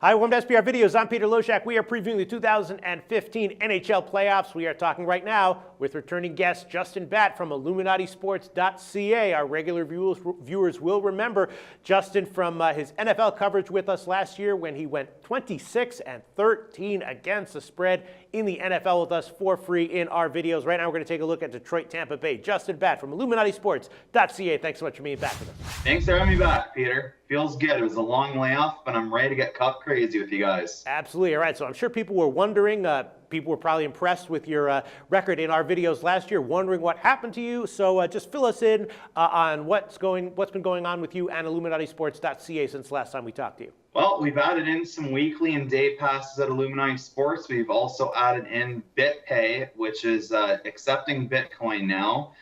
Hi, welcome to SPR Videos. I'm Peter Loshak. We are previewing the 2015 NHL playoffs. We are talking right now with returning guest Justin Batt from IlluminatiSports.ca. Our regular viewers will remember Justin from his NFL coverage with us last year when he went 26-13 against the spread in the NFL with us for free in our videos. Right now we're going to take a look at Detroit, Tampa Bay. Justin Batt from IlluminatiSports.ca. Thanks so much for being back with us. Thanks for having me back, Peter. Feels good. It was a long layoff, but I'm ready to get cup crazy with you guys. Absolutely. All right. So I'm sure people were wondering, people were probably impressed with your record in our videos last year, wondering what happened to you. So just fill us in on what's been going on with you and IlluminatiSports.ca since last time we talked to you. Well, we've added in some weekly and day passes at Illuminati Sports. We've also added in BitPay, which is accepting Bitcoin now.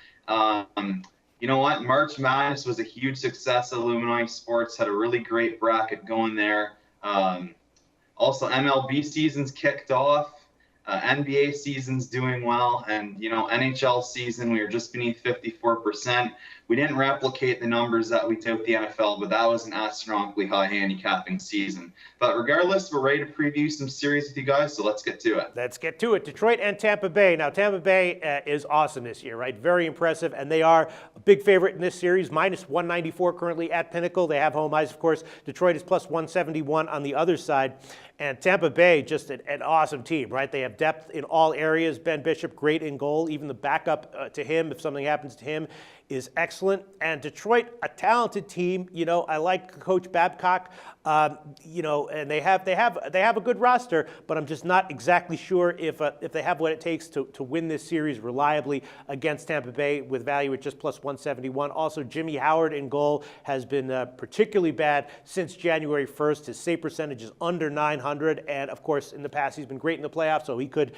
You know what? March Madness was a huge success at Illuminati Sports. Had a really great bracket going there. Also, MLB season's kicked off. NBA season's doing well. And, you know, NHL season, we were just beneath 54%. We didn't replicate the numbers that we did with the NFL, but that was an astronomically high handicapping season. But regardless, we're ready to preview some series with you guys, so let's get to it. Let's get to it. Detroit and Tampa Bay. Now, Tampa Bay is awesome this year, right? Very impressive, and they are a big favorite in this series, minus 194 currently at Pinnacle. They have home ice, of course. Detroit is plus 171 on the other side. And Tampa Bay, just an awesome team, right? They have depth in all areas. Ben Bishop, great in goal. Even the backup to him, if something happens to him, is excellent. And Detroit, a talented team. You know, I like Coach Babcock. You know, and they have a good roster, but I'm just not exactly sure if they have what it takes to win this series reliably against Tampa Bay with value at just plus 171. Also, Jimmy Howard in goal has been particularly bad since January 1st. His save percentage is under 900, and of course, in the past, he's been great in the playoffs, so he could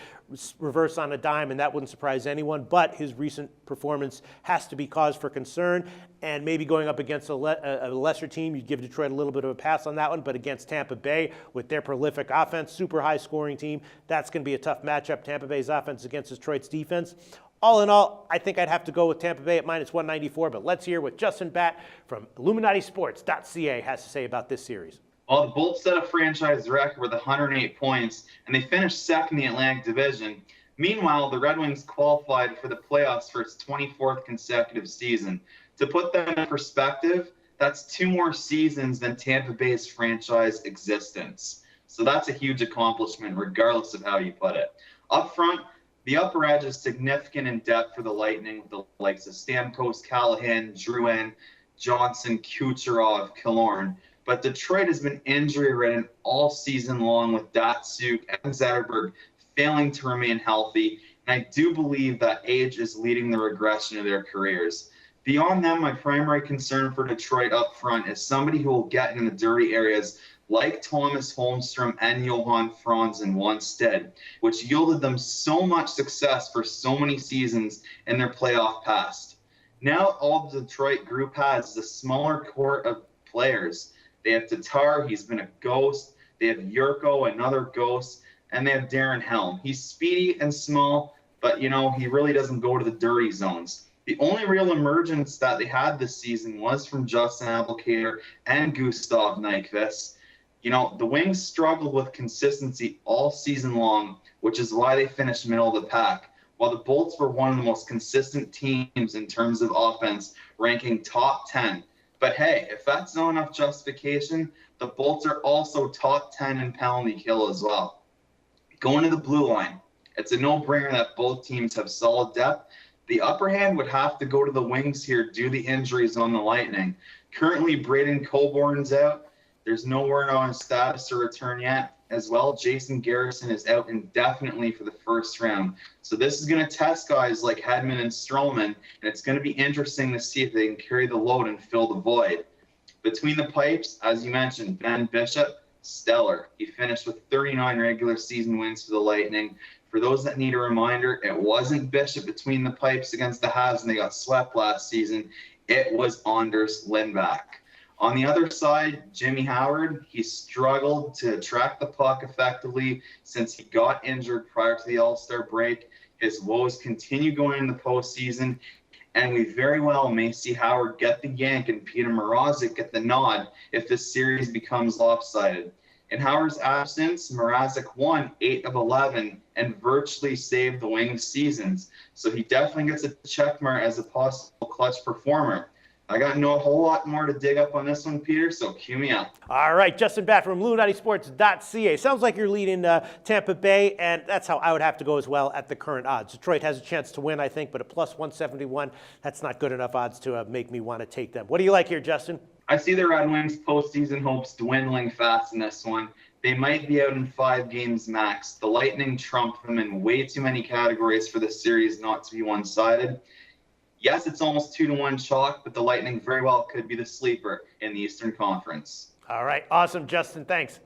reverse on a dime, and that wouldn't surprise anyone. But his recent performance has to be cause for concern, and maybe going up against a lesser team, you'd give Detroit a little bit of a pass on that one. But against Tampa Bay, with their prolific offense, super high scoring team, that's going to be a tough matchup. Tampa Bay's offense against Detroit's defense. All in all, I think I'd have to go with Tampa Bay at minus 194. But let's hear what Justin Batt from IlluminatiSports.ca has to say about this series. Well, the Bolts set a franchise record with 108 points, and they finished second in the Atlantic Division. Meanwhile, the Red Wings qualified for the playoffs for its 24th consecutive season. To put that in perspective, that's 2 more seasons than Tampa Bay's franchise existence. So that's a huge accomplishment, regardless of how you put it. Up front, the upper edge is significant in depth for the Lightning, with the likes of Stamkos, Callahan, Drouin, Johnson, Kucherov, Killorn. But Detroit has been injury-ridden all season long, with Datsuk and Zetterberg failing to remain healthy. And I do believe that age is leading the regression of their careers. Beyond them, my primary concern for Detroit up front is somebody who will get in the dirty areas like Thomas Holmstrom and Johan Franzen once did, which yielded them so much success for so many seasons in their playoff past. Now all the Detroit group has is a smaller core of players. They have Tatar, he's been a ghost. They have Yurko, another ghost. And they have Darren Helm. He's speedy and small, but, you know, he really doesn't go to the dirty zones. The only real emergence that they had this season was from Justin Abdelkader and Gustav Nyquist. You know, the Wings struggled with consistency all season long, which is why they finished middle of the pack, while the Bolts were one of the most consistent teams in terms of offense, ranking top 10. But hey, if that's not enough justification, the Bolts are also top 10 in penalty kill as well. Going to the blue line, it's a no-brainer that both teams have solid depth. The upper hand would have to go to the Wings here due to the injuries on the Lightning. Currently, Braden Coburn's out. There's no word on his status or return yet. As well, Jason Garrison is out indefinitely for the first round. So this is going to test guys like Hedman and Stroman, and it's going to be interesting to see if they can carry the load and fill the void. Between the pipes, as you mentioned, Ben Bishop, stellar. He finished with 39 regular season wins for the Lightning. For those that need a reminder, it wasn't Bishop between the pipes against the Habs and they got swept last season. It was Anders Lindback. On the other side, Jimmy Howard, he struggled to track the puck effectively since he got injured prior to the All-Star break. His woes continue going in the postseason, and we very well may see Howard get the yank and Peter Mrazek get the nod if this series becomes lopsided. In Howard's absence, Mrazek won 8 of 11 and virtually saved the Wings' seasons. So he definitely gets a checkmark as a possible clutch performer. I got no whole lot more to dig up on this one, Peter, so cue me up. All right, Justin Batt from IlluminatiSports.ca. Sounds like you're leading Tampa Bay, and that's how I would have to go as well at the current odds. Detroit has a chance to win, I think, but a plus 171, that's not good enough odds to make me want to take them. What do you like here, Justin? I see the Red Wings' postseason hopes dwindling fast in this one. They might be out in 5 games max. The Lightning trump them in way too many categories for this series not to be one-sided. Yes, it's almost 2-1 chalk, but the Lightning very well could be the sleeper in the Eastern Conference. All right, awesome, Justin. Thanks.